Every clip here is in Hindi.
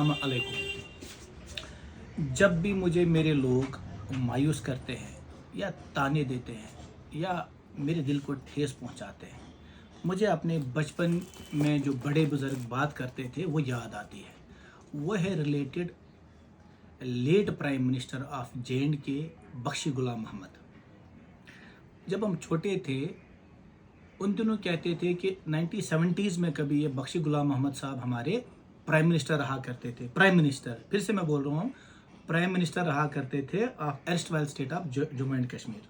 अस्सलामुअलैकुम। जब भी मुझे मेरे लोग मायूस करते हैं या ताने देते हैं या मेरे दिल को ठेस पहुंचाते हैं, मुझे अपने बचपन में जो बड़े बुज़ुर्ग बात करते थे वो याद आती है। वो है related late prime minister of J and K Bakshi Ghulam Mohammad. जब हम छोटे थे उन दिनों कहते थे कि 1970s में कभी ये बख्शी गुलाम मोहम्मद साहब हमारे प्राइम मिनिस्टर रहा करते थे। प्राइम मिनिस्टर, फिर से मैं बोल रहा हूँ, प्राइम मिनिस्टर रहा करते थे of erstwhile state of Jammu and Kashmir.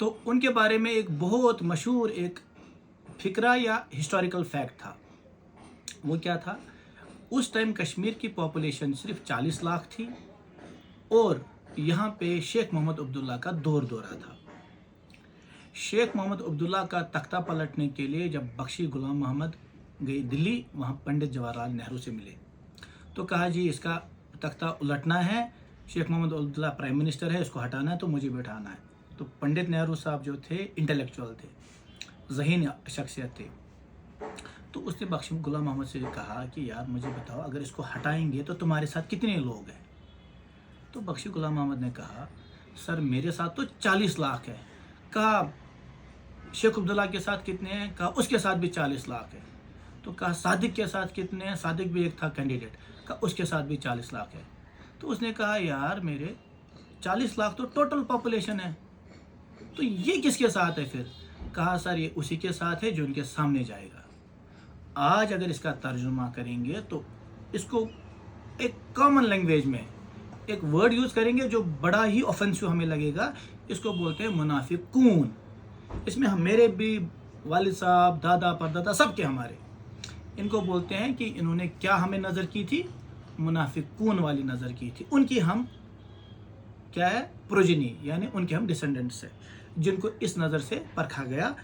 तो उनके बारे में एक बहुत मशहूर एक फिक्रा या हिस्टोरिकल फैक्ट था। वो क्या था? उस टाइम कश्मीर की पॉपुलेशन सिर्फ 40 लाख थी और यहाँ पे शेख मोहम्मद अब्दुल्ला का दौर दौरा था। शेख मोहम्मद अब्दुल्ला का तख्ता पलटने के लिए जब बख्शी गुलाम मोहम्मद गए दिल्ली, वहाँ पंडित जवाहरलाल नेहरू से मिले तो कहा जी इसका तख्ता उलटना है, शेख मोहम्मद अब्दुल्ला प्राइम मिनिस्टर है, इसको हटाना है तो मुझे बैठाना है। तो पंडित नेहरू साहब जो थे इंटेलेक्चुअल थे, ज़हीन शख्सियत थे, तो उसने बख्शी गुलाम मोहम्मद से कहा कि यार मुझे बताओ, अगर इसको हटाएंगे तो तुम्हारे साथ कितने लोग हैं? तो बख्शी गुलाम मोहम्मद ने कहा सर मेरे साथ तो 40 लाख है। कहा शेख अब्दुल्ला के साथ कितने हैं? कहा उसके साथ भी 40 लाख है। तो कहा सादिक के साथ कितने हैं? सादिक भी एक था कैंडिडेट, कहा उसके साथ भी 40 लाख है। तो उसने कहा यार मेरे 40 लाख तो टोटल पॉपुलेशन है, तो ये किसके साथ है फिर? कहा सर ये उसी के साथ है जो इनके सामने जाएगा। आज अगर इसका तर्जुमा करेंगे तो इसको एक कॉमन लैंग्वेज में एक वर्ड यूज़ करेंगे जो बड़ा ही ऑफेंसिव हमें लगेगा। इसको बोलते हैं मुनाफिकून। इसमें हम मेरे भी वालिद साहब, दादा परदादा सबके हमारे, इनको बोलते हैं कि इन्होंने क्या हमें नज़र की थी? मुनाफिकून वाली नज़र की थी। उनकी हम क्या है? प्रोजिनी, यानी उनके हम डिसेंडेंट्स हैं जिनको इस नज़र से परखा गया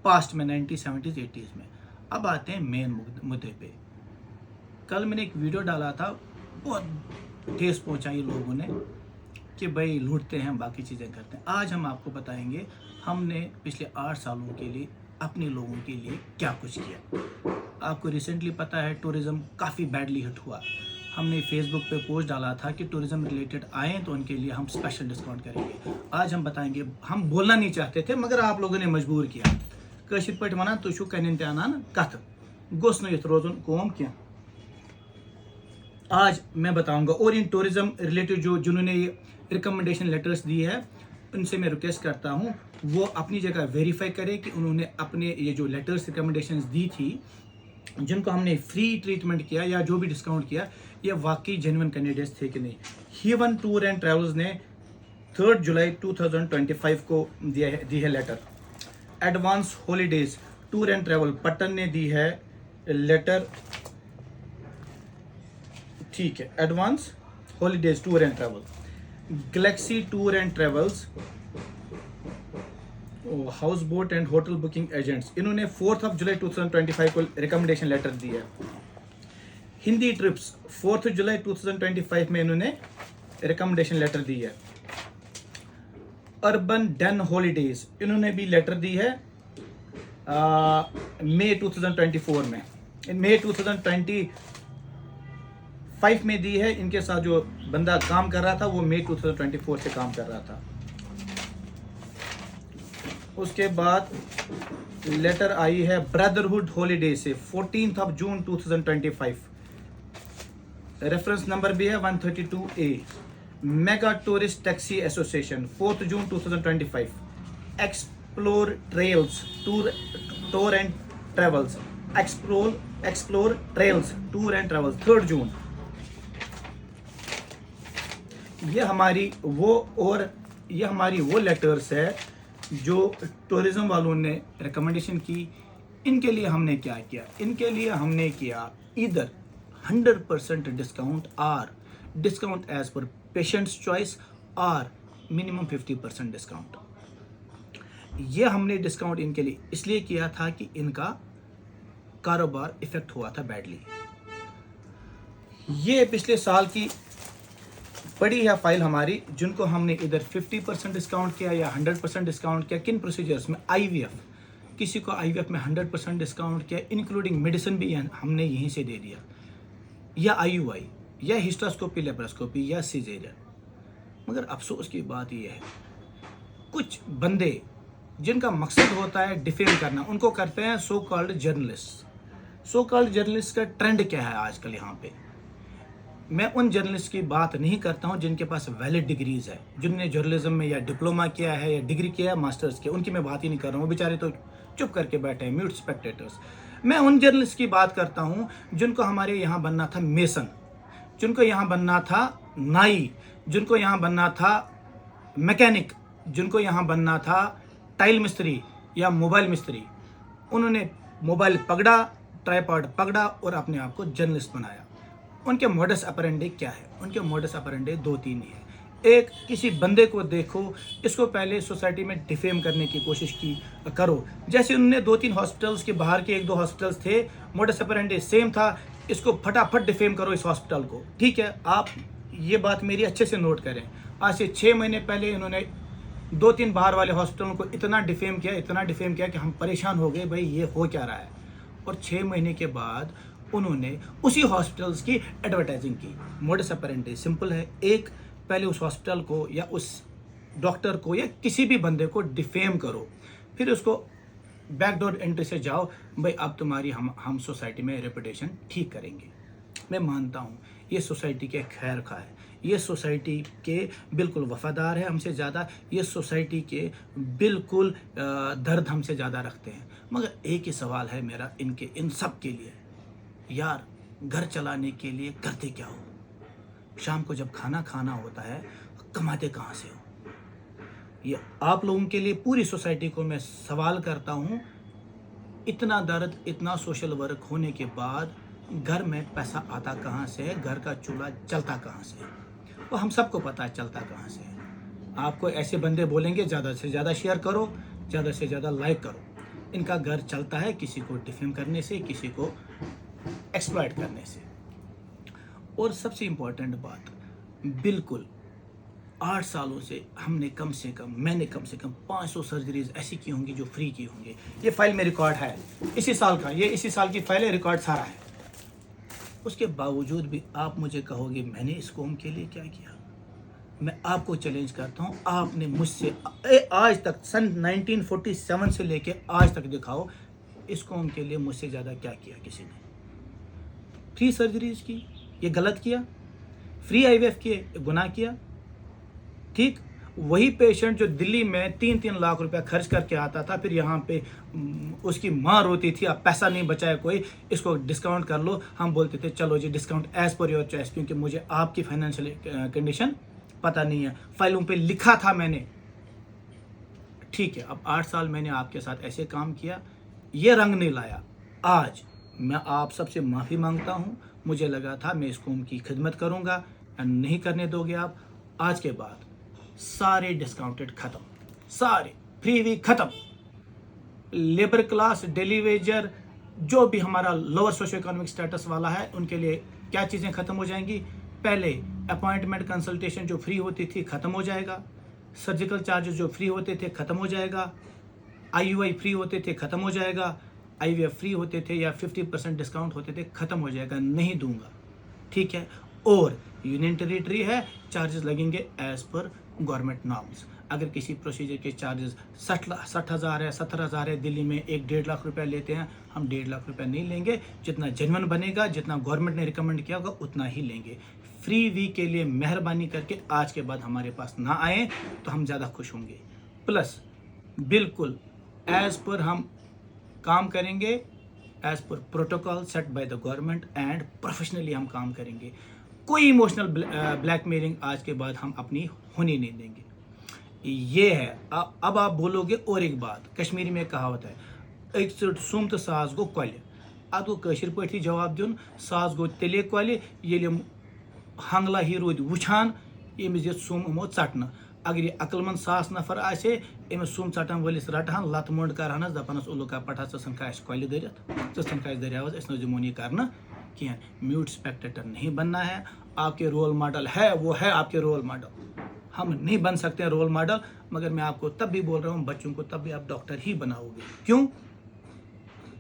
पास्ट में 1970s 80s में। अब आते हैं मेन मुद्दे पे। कल मैंने एक वीडियो डाला था, बहुत ठेस पहुंचाई लोगों ने कि भाई लूटते हैं, बाकी चीज़ें करते हैं। आज हम आपको बताएंगे हमने पिछले 8 सालों के लिए अपने लोगों के लिए क्या कुछ किया। आपको रिसेंटली पता है टूरिज़्म काफ़ी बैडली हिट हुआ। हमने फेसबुक पे पोस्ट डाला था कि टूरिज़्म रिलेटेड आएँ तो उनके लिए हम स्पेशल डिस्काउंट करेंगे। आज हम बताएंगे, हम बोलना नहीं चाहते थे मगर आप लोगों ने मजबूर किया। कशिर पे वन तुम कन तान कथ गोस न रोजन कौम क्या। आज मैं बताऊंगा। और इन टूरिज़्म रिलेटेड जिन्होंने ये रिकमेंडेशन लेटर्स दी है, उनसे मैं रिक्वेस्ट करता हूँ वो अपनी जगह वेरीफाई करें कि उन्होंने अपने ये जो लेटर्स रिकमेंडेशंस दी थी, जिनको हमने फ्री ट्रीटमेंट किया या जो भी डिस्काउंट किया, ये वाकई जेन्युइन कैंडिडेट्स थे कि नहीं। हीवन टूर एंड ट्रेवल्स ने 3 जुलाई 2025 को दी है letter. Advance holidays tour and travel Patan ने दी है लेटर, ठीक है। Advance holidays tour and travel, galaxy tour and travels, house boat and hotel booking agents, इन्होंने 4 जुलाई 2025 को रिकमेंडेशन लेटर दिया है। हिंदी ट्रिप्स 4 जुलाई 2025 में इन्होंने रिकमेंडेशन लेटर दी है। अर्बन डन हॉलीडेज इन्होंने भी लेटर दी है मई 2024 में, मई 2025 में दी है। इनके साथ जो बंदा काम कर रहा था वो मई 2024 से काम कर रहा था। उसके बाद लेटर आई है ब्रदरहुड हॉलीडे से 14 जून 2025। रेफरेंस नंबर भी है 132A। Mega tourist taxi association 4 June 2025। Explore trails tour and travels, explore trails tour and travels 3 जून। ये हमारी वो लेटर्स है जो टूरिज़्म वालों ने रिकमेंडेशन की। इनके लिए हमने क्या किया? इनके लिए हमने किया इधर 100% डिस्काउंट और डिस्काउंट एज पर पेशेंट्स चॉइस और मिनिमम 50% डिस्काउंट। ये हमने डिस्काउंट इनके लिए इसलिए किया था कि इनका कारोबार इफेक्ट हुआ था बैडली। ये पिछले साल की पड़ी है फाइल हमारी, जिनको हमने इधर 50% डिस्काउंट किया या 100% डिस्काउंट किया। किन प्रोसीजर्स में? IVF, किसी को IVF में 100% डिस्काउंट किया, इंक्लूडिंग मेडिसिन भी हमने यहीं से दे दिया। या आईयूआई या हिस्ट्रोस्कोपी, लेप्रोस्कोपी या सिजेरियन। मगर अफसोस की बात यह है, कुछ बंदे जिनका मकसद होता है डिफेम करना, उनको करते हैं so called journalist. So called journalist का ट्रेंड क्या है आजकल यहाँ पे? मैं उन जर्नलिस्ट की बात नहीं करता हूँ जिनके पास वैलिड डिग्रीज है, जिनने जर्नलिज्म में या डिप्लोमा किया है या डिग्री किया है, मास्टर्स किया, उनकी मैं बात ही नहीं कर रहा हूँ। वो बेचारे तो चुप करके बैठे हैं, म्यूट स्पेक्टेटर्स। मैं उन जर्नलिस्ट की बात करता हूँ जिनको हमारे यहाँ बनना था मेसन, जिनको यहाँ बनना था नाई, जिनको यहाँ बनना था मैकेनिक, जिनको यहाँ बनना था टाइल मिस्त्री या मोबाइल मिस्त्री। उन्होंने मोबाइल पकड़ा, ट्राइपॉड पकड़ा और अपने आप को जर्नलिस्ट बनाया। उनके मोडस ऑपरेंडी क्या है? उनके मोडस ऑपरेंडी 2-3 ही है। एक, किसी बंदे को देखो, इसको पहले सोसाइटी में डिफेम करने की कोशिश की करो। जैसे उन्होंने 2-3 हॉस्पिटल्स के बाहर के 1-2 हॉस्पिटल्स थे, मोडस ऑपरेंडी सेम था, इसको फटाफट डिफेम करो इस हॉस्पिटल को। ठीक है, आप ये बात मेरी अच्छे से नोट करें। आज से 6 महीने पहले इन्होंने 2-3 बाहर वाले हॉस्पिटलों को इतना डिफेम किया कि हम परेशान हो गए, भाई ये हो क्या रहा है। और 6 महीने के बाद उन्होंने उसी हॉस्पिटल्स की एडवर्टाइजिंग की। मोडस ऑपरेंडी सिंपल है, एक, पहले उस हॉस्पिटल को या उस डॉक्टर को या किसी भी बंदे को डिफेम करो, फिर उसको बैकडोर एंट्री से जाओ, भाई अब तुम्हारी हम सोसाइटी में रेपुटेशन ठीक करेंगे। मैं मानता हूँ ये सोसाइटी के खैर खा है, ये सोसाइटी के बिल्कुल वफादार है हमसे ज़्यादा, ये सोसाइटी के बिल्कुल दर्द हमसे ज़्यादा रखते हैं। मगर एक ही सवाल है मेरा इनके इन सब के लिए, यार घर चलाने के लिए करते क्या हो? शाम को जब खाना खाना होता है कमाते कहाँ से हो? ये आप लोगों के लिए, पूरी सोसाइटी को मैं सवाल करता हूँ, इतना दर्द, इतना सोशल वर्क होने के बाद घर में पैसा आता कहाँ से है? घर का चूल्हा चलता कहाँ से है? वो हम सबको पता है चलता कहाँ से है। आपको ऐसे बंदे बोलेंगे ज़्यादा से ज़्यादा शेयर करो, ज़्यादा से ज़्यादा लाइक करो। इनका घर चलता है किसी को डिफेम करने से, किसी को एक्सप्लॉइट करने से। और सबसे इम्पोर्टेंट बात, बिल्कुल 8 सालों से मैंने कम से कम 500 सर्जरीज ऐसी की होंगी जो फ्री की होंगी। ये फाइल में रिकॉर्ड है इसी साल का, ये इसी साल की फाइल है, रिकॉर्ड सारा है। उसके बावजूद भी आप मुझे कहोगे मैंने इस कौम के लिए क्या किया? मैं आपको चैलेंज करता हूँ, आपने मुझसे आज तक सन 1947 से लेके आज तक दिखाओ इस कौम के लिए मुझसे ज़्यादा क्या किया किसी ने? फ्री सर्जरीज की, ये गलत किया। फ्री आईवीएफ किए, गुनाह किया। ठीक, वही पेशेंट जो दिल्ली में 3-3 लाख रुपया खर्च करके आता था, फिर यहाँ पे उसकी माँ रोती थी अब पैसा नहीं बचाया कोई, इसको डिस्काउंट कर लो। हम बोलते थे चलो जी discount as per your choice, क्योंकि मुझे आपकी फाइनेंशियल कंडीशन पता नहीं है, फाइलों पे लिखा था मैंने। ठीक है, अब 8 साल मैंने आपके साथ ऐसे काम किया, ये रंग नहीं लाया। आज मैं आप सबसे माफ़ी मांगता हूँ। मुझे लगा था मैं इस कौम की खिदमत करूँगा, नहीं करने दोगे आप। आज के बाद सारे डिस्काउंटेड ख़त्म, सारे फ्री वीक ख़त्म। लेबर क्लास, डेली वेजर, जो भी हमारा लोअर सोशो इकोनॉमिक स्टेटस वाला है, उनके लिए क्या चीज़ें ख़त्म हो जाएंगी? पहले अपॉइंटमेंट कंसल्टेशन जो फ्री होती थी ख़त्म हो जाएगा, सर्जिकल चार्जेस जो फ्री होते थे ख़त्म हो जाएगा, आईयूआई फ्री होते थे ख़त्म हो जाएगा, आईवीएफ फ्री होते थे या 50% डिस्काउंट होते थे ख़त्म हो जाएगा, नहीं दूंगा। ठीक है, और यूनियन टेरिटरी है, चार्जेस लगेंगे एज पर गवर्नमेंट नॉर्म्स। अगर किसी प्रोसीजर के चार्जेस 60,000 है, 70,000 है, दिल्ली में 1-1.5 लाख रुपया लेते हैं, हम 1.5 लाख रुपया नहीं लेंगे। जितना जेन्युइन बनेगा, जितना गवर्नमेंट ने रिकमेंड किया होगा उतना ही लेंगे। फ्री वीक के लिए मेहरबानी करके आज के बाद हमारे पास ना आए तो हम ज़्यादा खुश होंगे। प्लस बिल्कुल एज पर हम काम करेंगे, एज पर protocol set by the government and professionally हम काम करेंगे। कोई इमोशनल ब्लैकमेलिंग आज के बाद हम अपनी होनी नहीं देंगे। ये है। अब आप बोलोगे और एक बात, कश्मीरी में कहावत है, एक सुम तो सास गो कोल। अत गो कशिर पे जवाब दिन, सास गो तेले कोल ये हंगला ही रोद वुछान यमिस दित सुम यमो चटन। अगर ये अकलमंद सास नफर आसे अमिस सुम चटन वलिस रटहान लत मुंड करहानस दपानस उलुका पठा सन का कोल दरित सन का दरियावस अस नजमोनी करना क्या। म्यूट स्पेक्टेटर नहीं बनना है। आपके रोल मॉडल है, वो है आपके रोल मॉडल। हम नहीं बन सकते हैं रोल मॉडल, मगर मैं आपको तब भी बोल रहा हूँ, बच्चों को तब भी आप डॉक्टर ही बनाओगे। क्यों?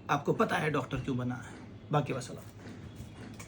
आपको पता है डॉक्टर क्यों बना है। बाकी वसलाम।